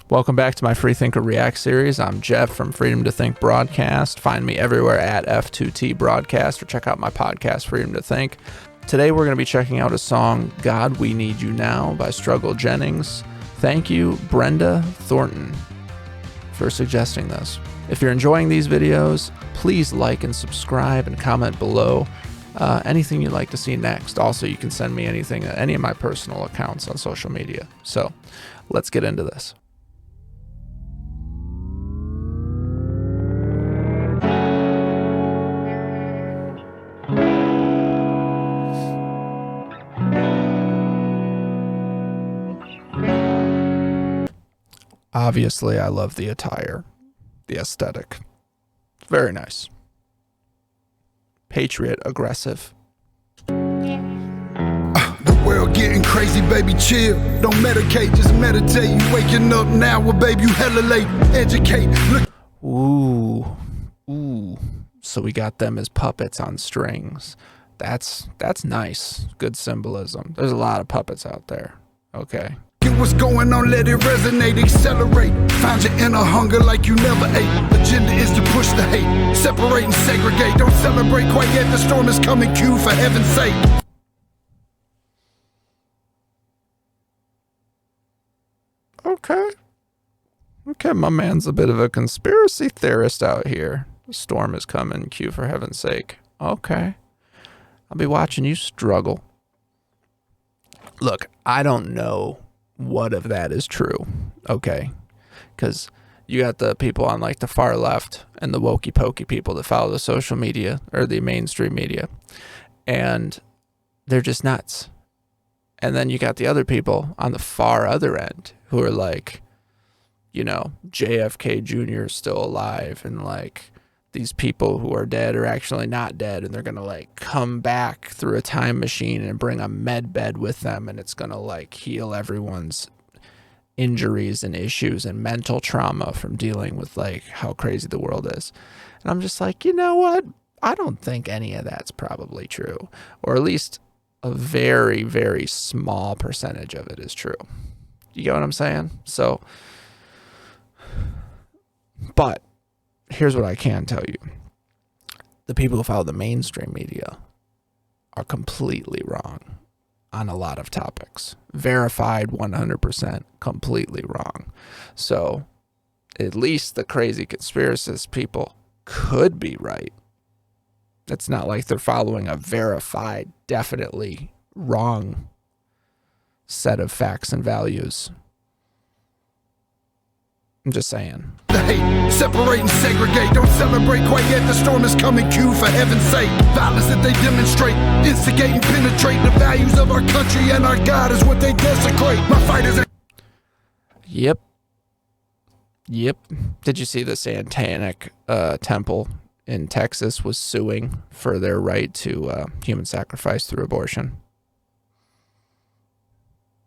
Welcome back to my Freethinker React series. I'm Jeff from Freedom to Think Broadcast. Find me everywhere at F2T Broadcast or check out my podcast, Freedom to Think. Today we're going to be checking out a song, God, We Need You Now by Jennings. Thank you, Brenda Thornton, for suggesting this. If you're enjoying these videos, please like and subscribe and comment below anything you'd like to see next. Also, you can send me anything at any of my personal accounts on social media. So let's get into this. Obviously, I love the attire, the aesthetic. Very nice. Patriot, aggressive. The world getting crazy, baby, chill. Don't medicate, just meditate. You waking up now, well, baby, you hella late. Educate. Look. Ooh. So we got them as puppets on strings. That's nice. Good symbolism. There's a lot of puppets out there. Okay. Get what's going on, let it resonate, accelerate. Find your inner hunger like you never ate. Agenda is to push the hate, separate and segregate. Don't celebrate quite yet, the storm is coming, Q, for heaven's sake. Okay, my man's a bit of a conspiracy theorist out here. The storm is coming, Q, for heaven's sake. Okay. I'll be watching you struggle. Look, I don't know what of that is true, okay? Because you got the people on like the far left and the wokey pokey people that follow the social media or the mainstream media, and they're just nuts. And then you got the other people on the far other end who are like, you know, JFK Jr. is still alive, and like these people who are dead are actually not dead, and they're gonna like come back through a time machine and bring a med bed with them, and it's gonna like heal everyone's injuries and issues and mental trauma from dealing with like how crazy the world is. And I'm just like, you know what? I don't think any of that's probably true, or at least a very, very small percentage of it is true. You get what I'm saying? So, but here's what I can tell you. The people who follow the mainstream media are completely wrong on a lot of topics. Verified 100%, completely wrong. So at least the crazy conspiracist people could be right. It's not like they're following a verified, definitely wrong set of facts and values. I'm just saying. The hate, separate and segregate. Don't celebrate quite yet, the storm is coming, Q, for heaven's sake. Violence that they demonstrate, instigate and penetrate. The values of our country and our God is what they desecrate. My fighters are... Yep. Did you see the Satanic temple in Texas was suing for their right to human sacrifice through abortion?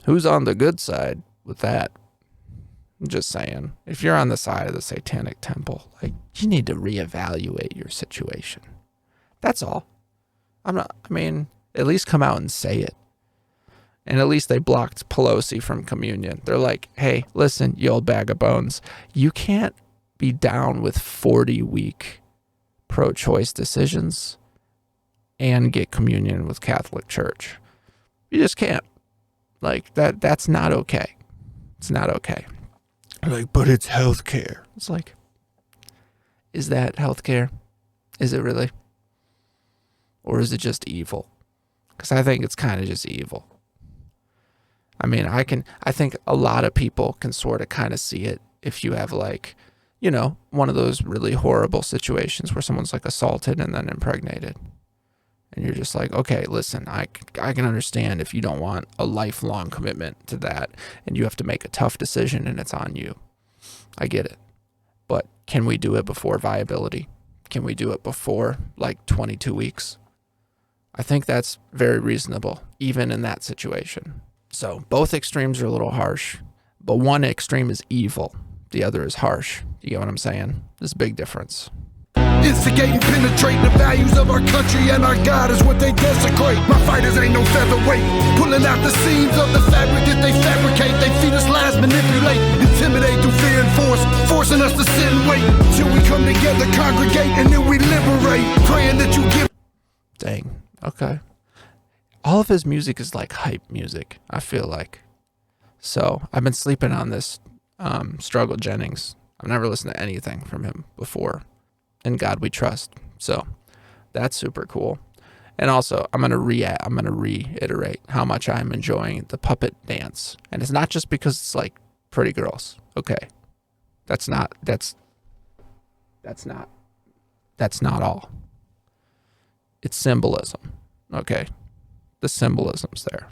Who's on the good side with that? I'm just saying, if you're on the side of the Satanic temple, like, you need to reevaluate your situation. That's all. I mean, at least come out and say it. And at least they blocked Pelosi from communion. They're like, hey, listen, you old bag of bones, you can't be down with 40-week pro-choice decisions and get communion with Catholic Church. You just can't. Like, that's not okay. It's not okay. Like, but it's healthcare. It's like, is that healthcare? Is it really? Or is it just evil? Because I think it's kind of just evil. I mean, I think a lot of people can sort of kind of see it if you have like, you know, one of those really horrible situations where someone's like assaulted and then impregnated. And you're just like, okay, listen, I can understand if you don't want a lifelong commitment to that and you have to make a tough decision and it's on you. I get it. But can we do it before viability? Can we do it before like 22 weeks? I think that's very reasonable, even in that situation. So both extremes are a little harsh, but one extreme is evil. The other is harsh. You get what I'm saying? There's a big difference. Instigate and penetrate. The values of our country and our God is what they desecrate. My fighters ain't no featherweight, pulling out the seams of the fabric that they fabricate. They feed us lies, manipulate, intimidate through forcing us to sit and wait till we come together, congregate, and then we liberate, praying that you give. Dang. Okay. All of his music is like hype music, I feel like. So I've been sleeping on this Struggle Jennings. I've never listened to anything from him before. In God We Trust. So that's super cool. And also, I'm gonna reiterate how much I'm enjoying the puppet dance. And it's not just because it's like pretty girls. Okay. That's not all. It's symbolism. Okay. The symbolism's there.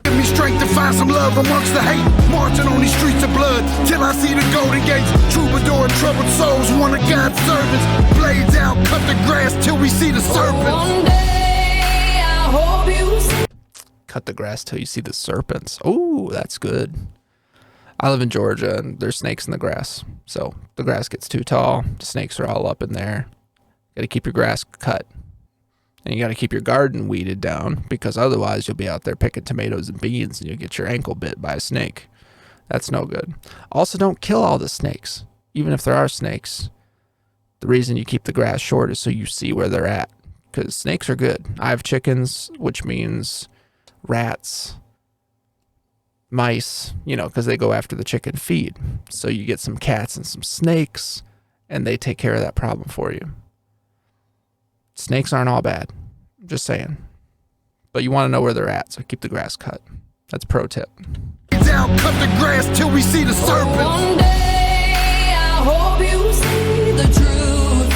Give me strength to find some love amongst the hate, marching on these streets of blood till I see the golden gates. Troubadour and troubled souls, one of God's servants. Blades out, cut the grass till we see the serpents. One day I hope you see. Cut the grass till you see the serpents. Oh, that's good. I live in Georgia and there's snakes in the grass. So the grass gets too tall. The snakes are all up in there. Got to keep your grass cut. And you got to keep your garden weeded down because otherwise you'll be out there picking tomatoes and beans and you'll get your ankle bit by a snake. That's no good. Also, don't kill all the snakes. Even if there are snakes, the reason you keep the grass short is so you see where they're at because snakes are good. I have chickens, which means rats, mice, because they go after the chicken feed. So you get some cats and some snakes and they take care of that problem for you. Snakes aren't all bad. I'm just saying. But you want to know where they're at, so keep the grass cut. That's pro tip. Down, cut the grass till we see the serpents. One day I hope you see the truth.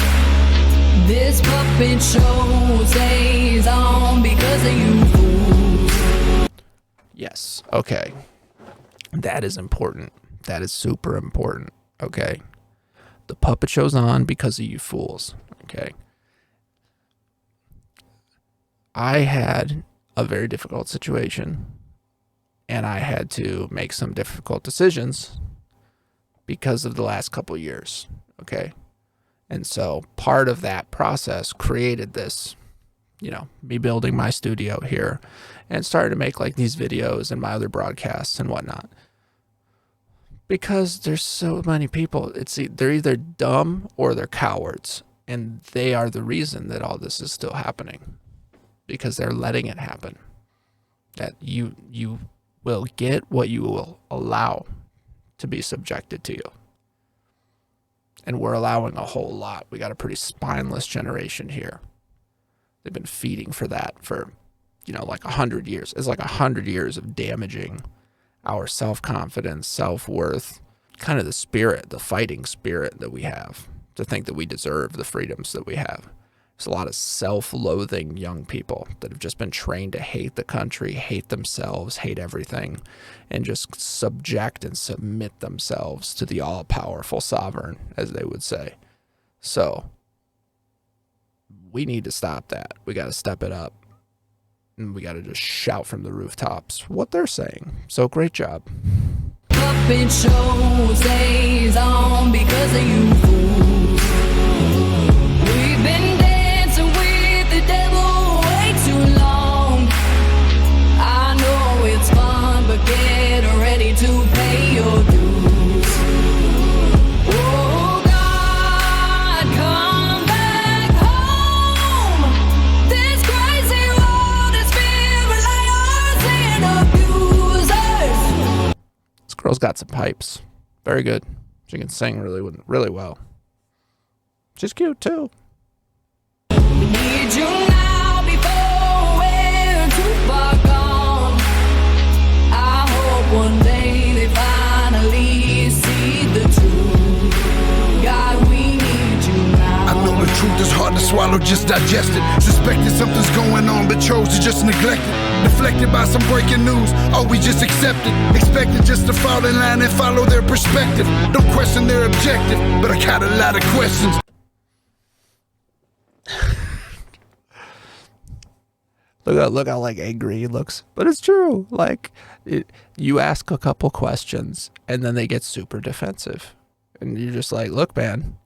This puppet show stays on because of you fools. Yes. Okay. That is important. That is super important. Okay. The puppet show's on because of you fools. Okay. I had a very difficult situation and I had to make some difficult decisions because of the last couple years. Okay. And so part of that process created this, me building my studio here and started to make like these videos and my other broadcasts and whatnot. Because there's so many people, they're either dumb or they're cowards. And they are the reason that all this is still happening. Because they're letting it happen. That you will get what you will allow to be subjected to you. And we're allowing a whole lot. We got a pretty spineless generation here. They've been feeding for that for, like 100 years. It's like 100 years of damaging our self-confidence, self-worth, kind of the spirit, the fighting spirit that we have, to think that we deserve the freedoms that we have. There's a lot of self-loathing young people that have just been trained to hate the country, hate themselves, hate everything, and just subject and submit themselves to the all-powerful sovereign, as they would say. So we need to stop that. We got to step it up. And we got to just shout from the rooftops what they're saying. So great job. Puppet show stays on because of you fools. We've been dancing with the devil way too long. I know it's fun, but get ready to pay your dues. Oh God, come back home. This crazy world is filled with liars and abusers. This girl's got some pipes. Very good. She can sing really well. She's cute too. We need you now before we're too far gone. I hope one day they finally see the truth. God, we need you now. I know the truth is hard to swallow, just digest it. Suspected something's going on, but chose to just neglect it. Deflected by some breaking news, oh, we just accept it. Expected just to fall in line and follow their perspective. Don't question their objective, but I got a lot of questions. Look how like angry he looks, but it's true. Like you ask a couple questions and then they get super defensive, and you're just like, look, man,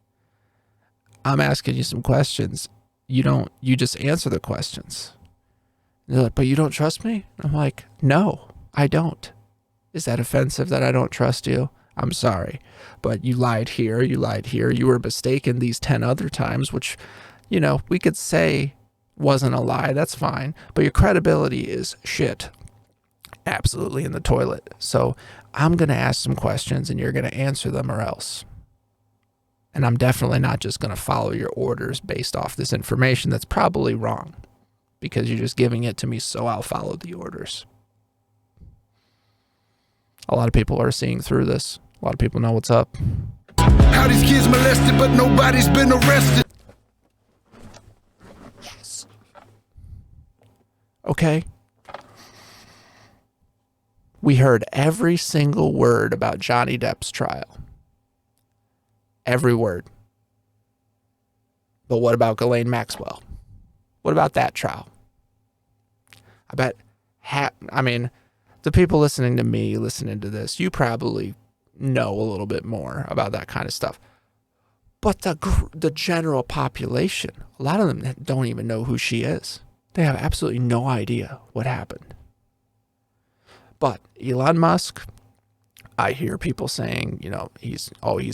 I'm asking you some questions. You just answer the questions. And they're like, but you don't trust me? I'm like, no, I don't. Is that offensive that I don't trust you? I'm sorry. But you lied here, you were mistaken these 10 other times, which, you know, we could say wasn't a lie, that's fine. But your credibility is shit. Absolutely in the toilet. So I'm going to ask some questions and you're going to answer them or else. And I'm definitely not just going to follow your orders based off this information that's probably wrong because you're just giving it to me, so I'll follow the orders. A lot of people are seeing through this. A lot of people know what's up. How these kids molested, but nobody's been arrested. Okay. We heard every single word about Johnny Depp's trial. Every word. But what about Ghislaine Maxwell? What about that trial? I bet, the people listening to me, listening to this, you probably know a little bit more about that kind of stuff. But the general population, a lot of them don't even know who she is. They have absolutely no idea what happened. But Elon Musk, I hear people saying, you know, he's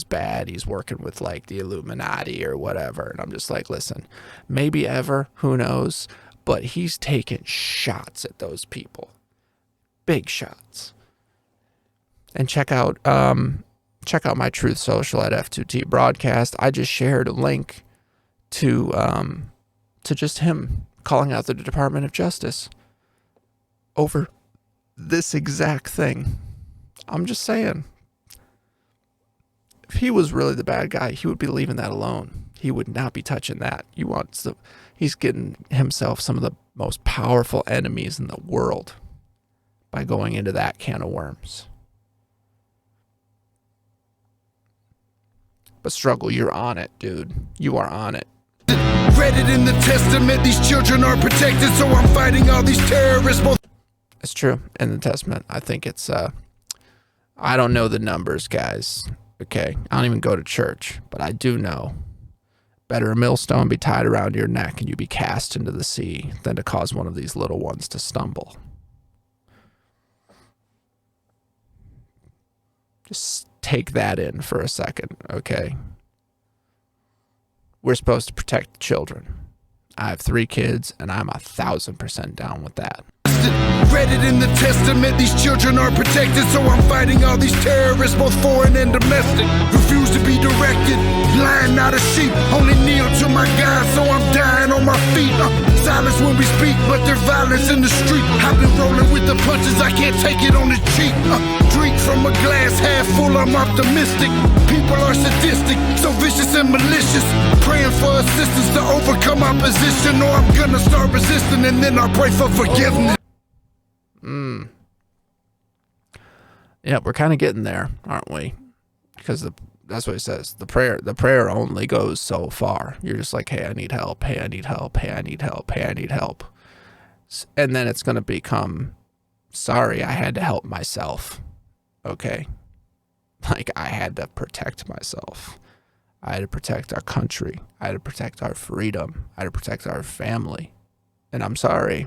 bad. He's working with like the Illuminati or whatever. And I'm just like, listen, maybe ever, who knows? But he's taking shots at those people. Big shots. And check out my Truth Social at F2T Broadcast. I just shared a link to just him calling out the Department of Justice over this exact thing. I'm just saying, if he was really the bad guy, he would be leaving that alone. He would not be touching that. He's getting himself some of the most powerful enemies in the world by going into that can of worms. But Struggle, you're on it, dude. You are on it. Read it in the testament, these children are protected, so I'm fighting all these terrorists. It's true. In the Testament, I think it's, I don't know the numbers, guys. Okay. I don't even go to church, but I do know. Better a millstone be tied around your neck and you be cast into the sea than to cause one of these little ones to stumble. Just take that in for a second, okay? We're supposed to protect the children. I have 3 kids, and I'm 1,000% down with that. Read it in the testament, these children are protected, so I'm fighting all these terrorists, both foreign and domestic. Refuse to be directed, blind, not a sheep. Only kneel to my God, so I'm dying on my feet. Silence when we speak, but there's violence in the street. I've been rolling with the punches, I can't take it on the cheek. Drink from a glass half full, I'm optimistic. People are sadistic, so vicious and malicious. Praying for assistance to overcome opposition, or I'm gonna start resisting, and then I'll pray for forgiveness. Yeah, we're kind of getting there, aren't we? Because that's what it says. The prayer only goes so far. You're just like, hey, I need help. Hey, I need help. Hey, I need help. Hey, I need help. And then it's going to become, sorry, I had to help myself. Okay? Like, I had to protect myself. I had to protect our country. I had to protect our freedom. I had to protect our family. And I'm sorry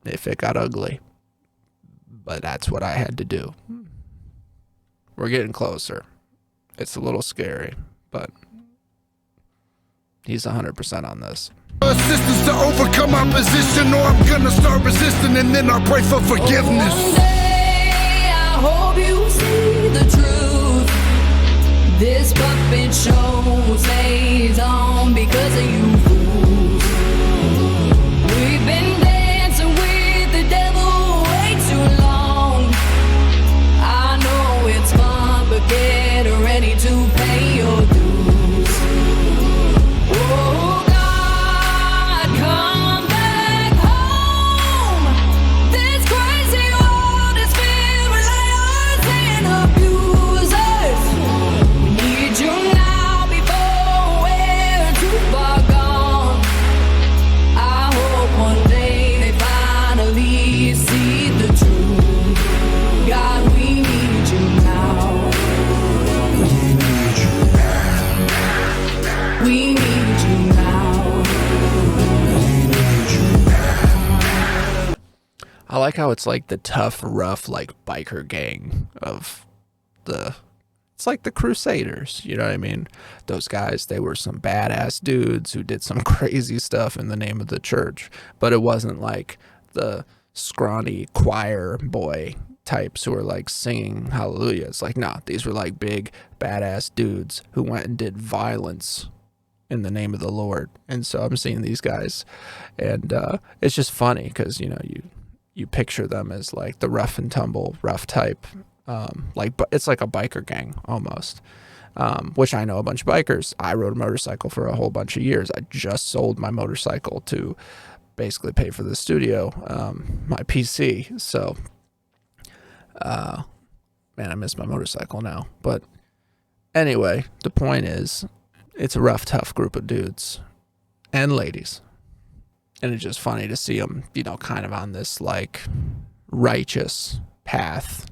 if it got ugly. But that's what I had to do. We're getting closer. It's a little scary, but he's 100% on this. Assistance to overcome opposition, or I'm gonna start resisting, and then I'll pray for forgiveness. One day I hope you see the truth. This puppet show stays on because of you fools. We've been dancing with the devil way too long. I know it's fun, but get ready to pay your dues. Oh God, come back home. This crazy world how it's like the tough, rough, like biker gang of it's like the Crusaders, you know what I mean? Those guys, they were some badass dudes who did some crazy stuff in the name of the church, but it wasn't like the scrawny choir boy types who were like singing hallelujah. It's like, nah, these were like big badass dudes who went and did violence in the name of the Lord. And so I'm seeing these guys, and it's just funny because, you know, you picture them as like the rough and tumble, rough type, it's like a biker gang almost, which I know a bunch of bikers. I rode a motorcycle for a whole bunch of years. I just sold my motorcycle to basically pay for the studio, my PC. So, man, I miss my motorcycle now. But anyway, the point is, it's a rough, tough group of dudes and ladies. And it's just funny to see them, you know, kind of on this like righteous path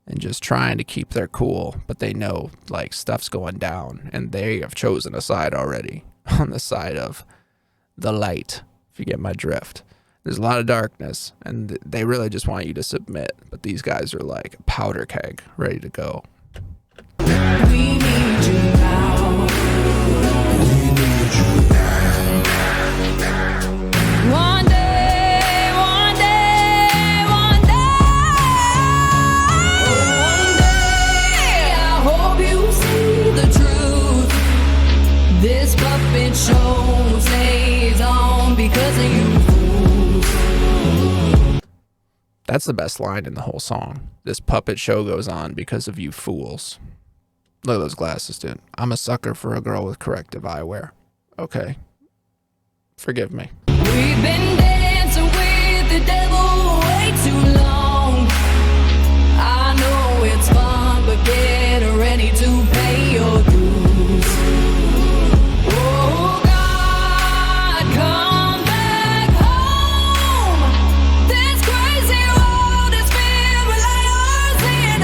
and just trying to keep their cool, but they know like stuff's going down and they have chosen a side already, on the side of the light, if you get my drift. There's a lot of darkness and they really just want you to submit, but these guys are like a powder keg ready to go. We need you now. One day, one day, one day, I hope you see the truth. This puppet show stays on because of you fools. That's the best line in the whole song. This puppet show goes on because of you fools. Look at those glasses, dude. I'm a sucker for a girl with corrective eyewear. Okay. Forgive me. We've been dancing with the devil way too long. I know it's fun, but get ready to pay your dues. Oh God, come back home. This crazy world is filled with liars and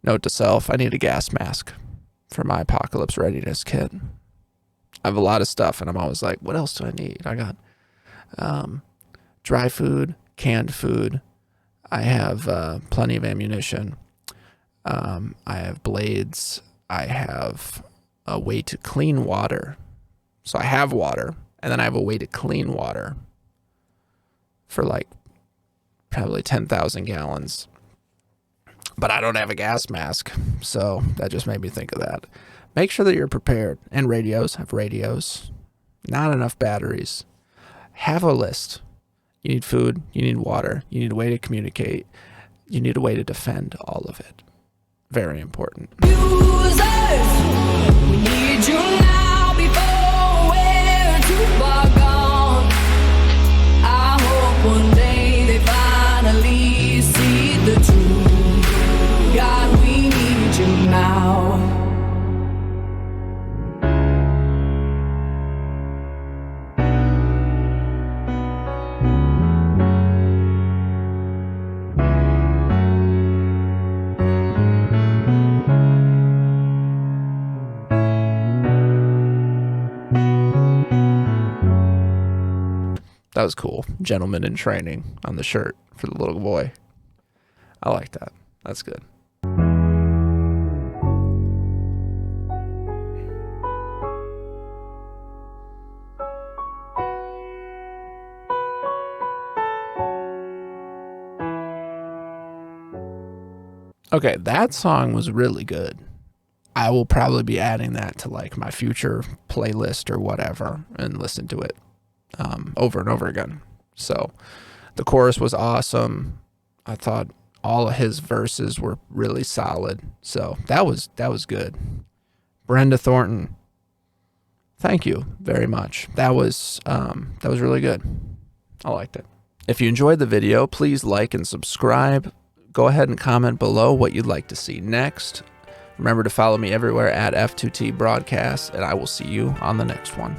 Note to self, I need a gas mask for my apocalypse readiness kit. I have a lot of stuff and I'm always like, what else do I need? I got dry food, canned food. I have plenty of ammunition. I have blades. I have a way to clean water. So I have water, and then I have a way to clean water for like probably 10,000 gallons. But I don't have a gas mask, so that just made me think of that. Make sure that you're prepared. And radios, have radios. Not enough batteries. Have a list. You need food, you need water, you need a way to communicate, you need a way to defend all of it. Very important. users. We need you now before we're too far gone. I hope one day they finally see the truth. God, we need you now. That was cool. Gentleman in training on the shirt for the little boy. I like that. That's good. Okay, that song was really good. I will probably be adding that to like my future playlist or whatever and listen to it over and over again. So the chorus was awesome. I thought all of his verses were really solid. So that was good. Brenda Thornton, thank you very much. That was really good. I liked it. If you enjoyed the video, please like and subscribe. Go ahead and comment below what you'd like to see next. Remember to follow me everywhere at F2T Broadcast, and I will see you on the next one.